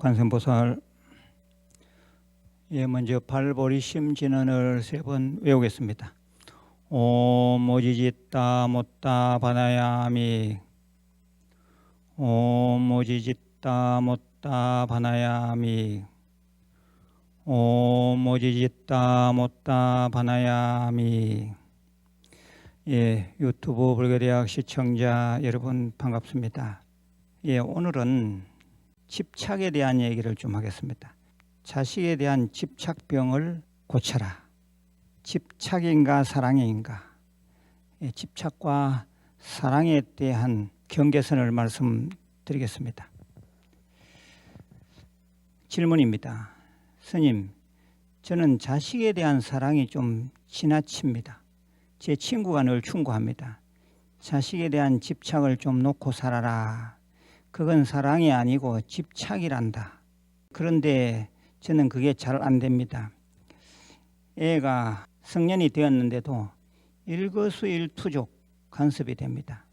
관세음보살. 먼저 발보리심 진언을 3번 외우겠습니다. 옴 오지짓다 못다 바나야미. 옴 오지짓다 못다 바나야미. 옴 오지짓다 못다 바나야미. 유튜브 불교대학 시청자 여러분 반갑습니다. 오늘은 집착에 대한 얘기를 좀 하겠습니다. 자식에 대한 집착병을 고쳐라. 집착인가 사랑인가? 집착과 사랑에 대한 경계선을 말씀드리겠습니다. 질문입니다. 스님, 저는 자식에 대한 사랑이 좀 지나칩니다. 제 친구가 늘 충고합니다. 자식에 대한 집착을 좀 놓고 살아라. 그건 사랑이 아니고 집착이란다. 그런데 저는 그게 잘 안 됩니다. 애가 성년이 되었는데도 일거수일투족 간섭이 됩니다.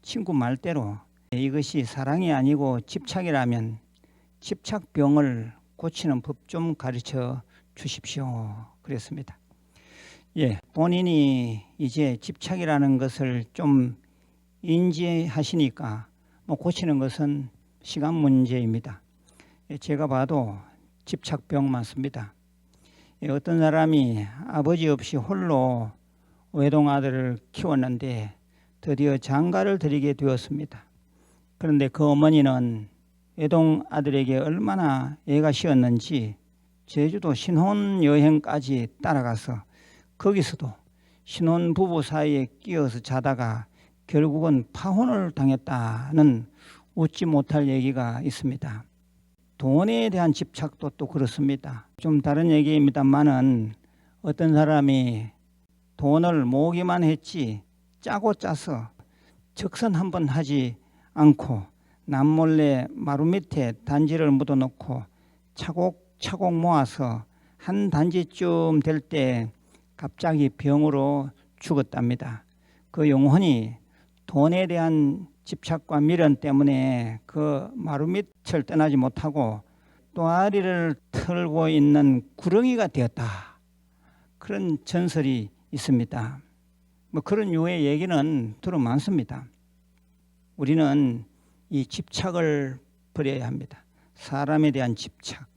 친구 말대로 이것이 사랑이 아니고 집착이라면 집착병을 고치는 법 좀 가르쳐 주십시오. 그랬습니다. 본인이 이제 집착이라는 것을 좀 인지하시니까 고치는 것은 시간 문제입니다. 제가 봐도 집착병 많습니다. 어떤 사람이 아버지 없이 홀로 외동아들을 키웠는데 드디어 장가를 들이게 되었습니다. 그런데 그 어머니는 외동아들에게 얼마나 애가 씌었는지 제주도 신혼여행까지 따라가서 거기서도 신혼부부 사이에 끼어서 자다가 결국은 파혼을 당했다는 웃지 못할 얘기가 있습니다. 돈에 대한 집착도 또 그렇습니다. 좀 다른 얘기입니다만은 어떤 사람이 돈을 모으기만 했지 짜고 짜서 적선 한번 하지 않고 남몰래 마루 밑에 단지를 묻어놓고 차곡차곡 모아서 한 단지쯤 될 때 갑자기 병으로 죽었답니다. 그 영혼이 돈에 대한 집착과 미련 때문에 그 마루 밑을 떠나지 못하고 또아리를 털고 있는 구렁이가 되었다. 그런 전설이 있습니다. 그런 유의 얘기는 들어 많습니다. 우리는 이 집착을 버려야 합니다. 사람에 대한 집착,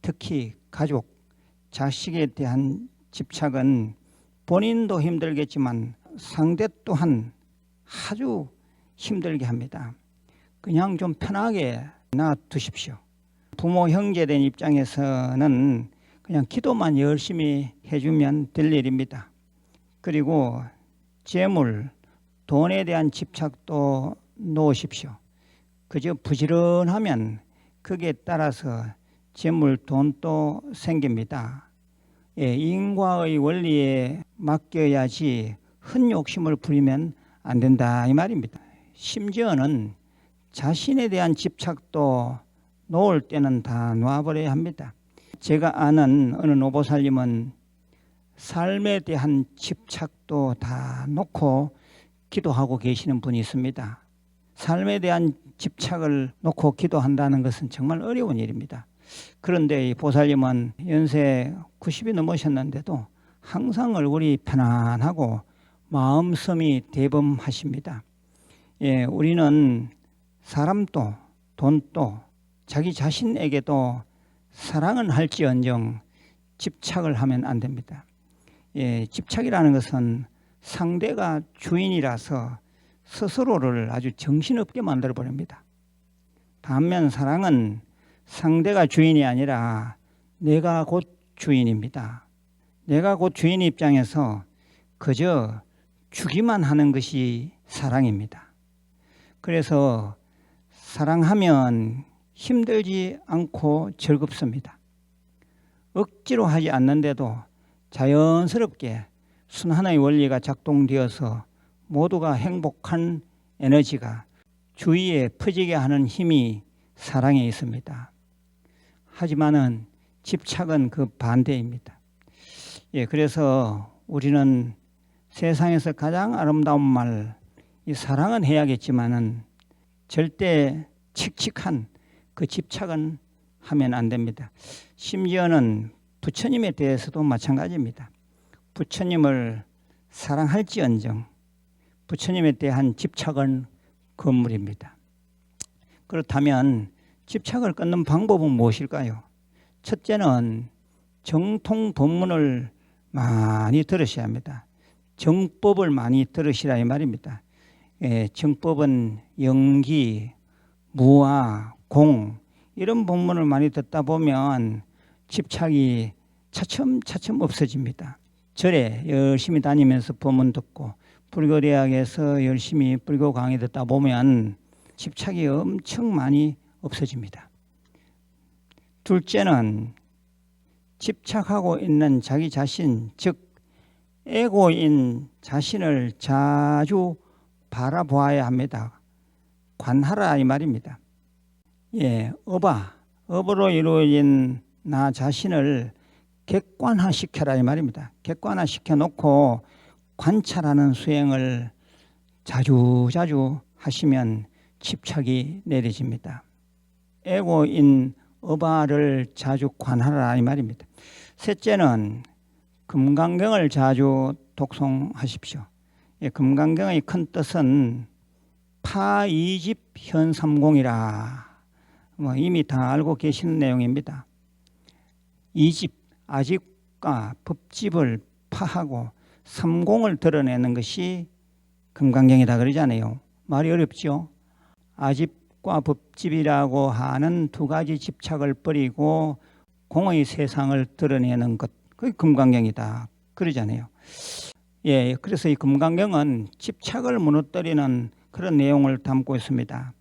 특히 가족, 자식에 대한 집착은 본인도 힘들겠지만 상대 또한 아주 힘들게 합니다. 그냥 좀 편하게 놔두십시오. 부모 형제된 입장에서는 그냥 기도만 열심히 해주면 될 일입니다. 그리고 재물, 돈에 대한 집착도 놓으십시오. 그저 부지런하면 거기에 따라서 재물, 돈도 생깁니다. 인과의 원리에 맡겨야지 헛욕심을 부리면 안 된다 이 말입니다. 심지어는 자신에 대한 집착도 놓을 때는 다 놔버려야 합니다. 제가 아는 어느 노보살님은 삶에 대한 집착도 다 놓고 기도하고 계시는 분이 있습니다. 삶에 대한 집착을 놓고 기도한다는 것은 정말 어려운 일입니다. 그런데 이 보살님은 연세 90이 넘으셨는데도 항상 얼굴이 편안하고 마음섬이 대범하십니다. 우리는 사람도 돈도 자기 자신에게도 사랑은 할지언정 집착을 하면 안 됩니다. 집착이라는 것은 상대가 주인이라서 스스로를 아주 정신없게 만들어 버립니다. 반면 사랑은 상대가 주인이 아니라 내가 곧 주인입니다. 내가 곧 주인 입장에서 그저 주기만 하는 것이 사랑입니다. 그래서 사랑하면 힘들지 않고 즐겁습니다. 억지로 하지 않는데도 자연스럽게 순환의 원리가 작동되어서 모두가 행복한 에너지가 주위에 퍼지게 하는 힘이 사랑에 있습니다. 하지만은 집착은 그 반대입니다. 그래서 우리는 세상에서 가장 아름다운 말, 이 사랑은 해야겠지만은 절대 칙칙한 그 집착은 하면 안 됩니다. 심지어는 부처님에 대해서도 마찬가지입니다. 부처님을 사랑할지언정 부처님에 대한 집착은 건물입니다. 그렇다면 집착을 끊는 방법은 무엇일까요? 첫째는 정통 법문을 많이 들으셔야 합니다. 정법을 많이 들으시라 이 말입니다. 정법은 영기, 무아, 공 이런 법문을 많이 듣다 보면 집착이 차츰차츰 없어집니다. 절에 열심히 다니면서 법문 듣고 불교대학에서 열심히 불교 강의 듣다 보면 집착이 엄청 많이 없어집니다. 둘째는 집착하고 있는 자기 자신, 즉 에고인 자신을 자주 바라보아야 합니다. 관하라 이 말입니다. 업으로 이루어진 나 자신을 객관화시켜라 이 말입니다. 객관화시켜 놓고 관찰하는 수행을 자주 하시면 집착이 내려집니다. 에고인 업아를 자주 관하라 이 말입니다. 셋째는 금강경을 자주 독송하십시오. 금강경의 큰 뜻은 파이집 현삼공이라 이미 다 알고 계시는 내용입니다. 이집, 아집과 법집을 파하고 삼공을 드러내는 것이 금강경이다 그러잖아요. 말이 어렵죠. 아집과 법집이라고 하는 두 가지 집착을 버리고 공의 세상을 드러내는 것, 그게 금강경이다 그러잖아요. 그래서 이 금강경은 집착을 무너뜨리는 그런 내용을 담고 있습니다.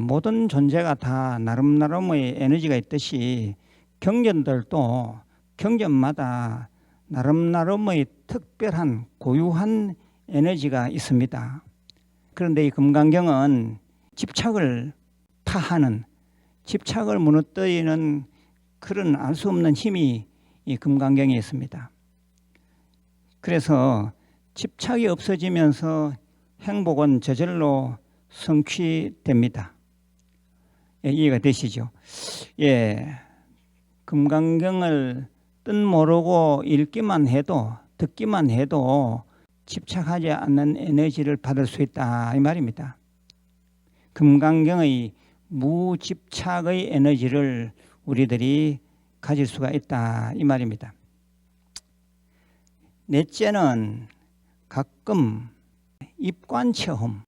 모든 존재가 다 나름나름의 에너지가 있듯이 경전들도 경전마다 나름나름의 특별한 고유한 에너지가 있습니다. 그런데 이 금강경은 집착을 파하는, 집착을 무너뜨리는 그런 알 수 없는 힘이 이 금강경에 있습니다. 그래서 집착이 없어지면서 행복은 저절로 성취됩니다. 이해가 되시죠? 금강경을 뜻 모르고 읽기만 해도 듣기만 해도 집착하지 않는 에너지를 받을 수 있다 이 말입니다. 금강경의 무집착의 에너지를 우리들이 가질 수가 있다 이 말입니다. 넷째는 가끔 입관 체험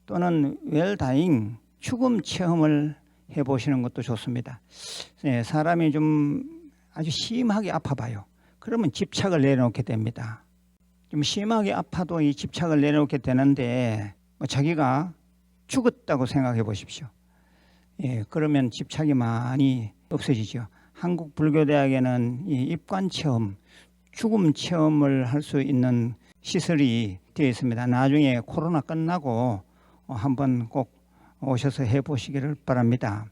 또는 웰다잉 죽음 체험을 해보시는 것도 좋습니다. 사람이 좀 아주 심하게 아파봐요. 그러면 집착을 내려놓게 됩니다. 좀 심하게 아파도 이 집착을 내려놓게 되는데 자기가 죽었다고 생각해 보십시오. 그러면 집착이 많이 없어지죠. 한국 불교대학에는 이 입관 체험, 죽음 체험을 할 수 있는 시설이 되어 있습니다. 나중에 코로나 끝나고 한번 꼭 오셔서 해보시기를 바랍니다.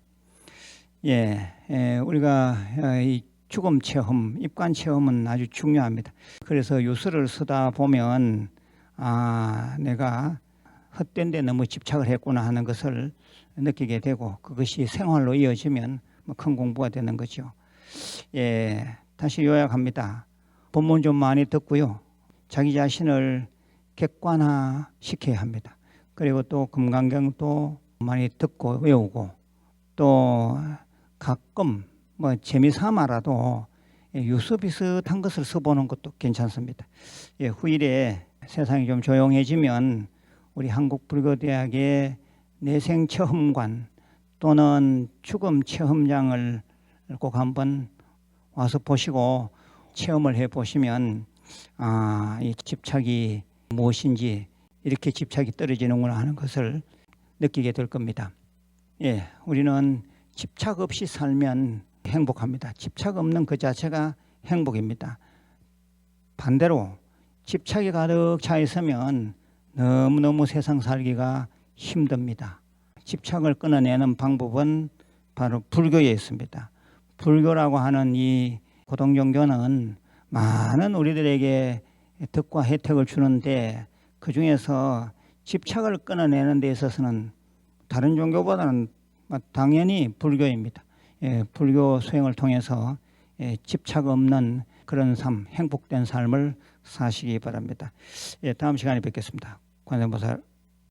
우리가 이 죽음 체험, 입관 체험은 아주 중요합니다. 그래서 유서를 쓰다 보면 내가 헛된 데 너무 집착을 했구나 하는 것을 느끼게 되고 그것이 생활로 이어지면 큰 공부가 되는 거죠. 다시 요약합니다. 본문 좀 많이 듣고요. 자기 자신을 객관화시켜야 합니다. 그리고 또 금강경도 많이 듣고 외우고 또 가끔 재미삼아라도 유서 비슷한 것을 써보는 것도 괜찮습니다. 후일에 세상이 좀 조용해지면 우리 한국불교대학의 내생체험관 또는 죽음체험장을 꼭 한번 와서 보시고 체험을 해보시면 이 집착이 무엇인지 이렇게 집착이 떨어지는구나 하는 것을 느끼게 될 겁니다. 우리는 집착 없이 살면 행복합니다. 집착 없는 그 자체가 행복입니다. 반대로 집착이 가득 차 있으면 너무너무 세상 살기가 힘듭니다. 집착을 끊어내는 방법은 바로 불교에 있습니다. 불교라고 하는 이 고등종교는 많은 우리들에게 덕과 혜택을 주는데 그 중에서 집착을 끊어내는 데 있어서는 다른 종교보다는 당연히 불교입니다. 불교 수행을 통해서 집착 없는 그런 삶, 행복된 삶을 사시기 바랍니다. 다음 시간에 뵙겠습니다. 관세음보살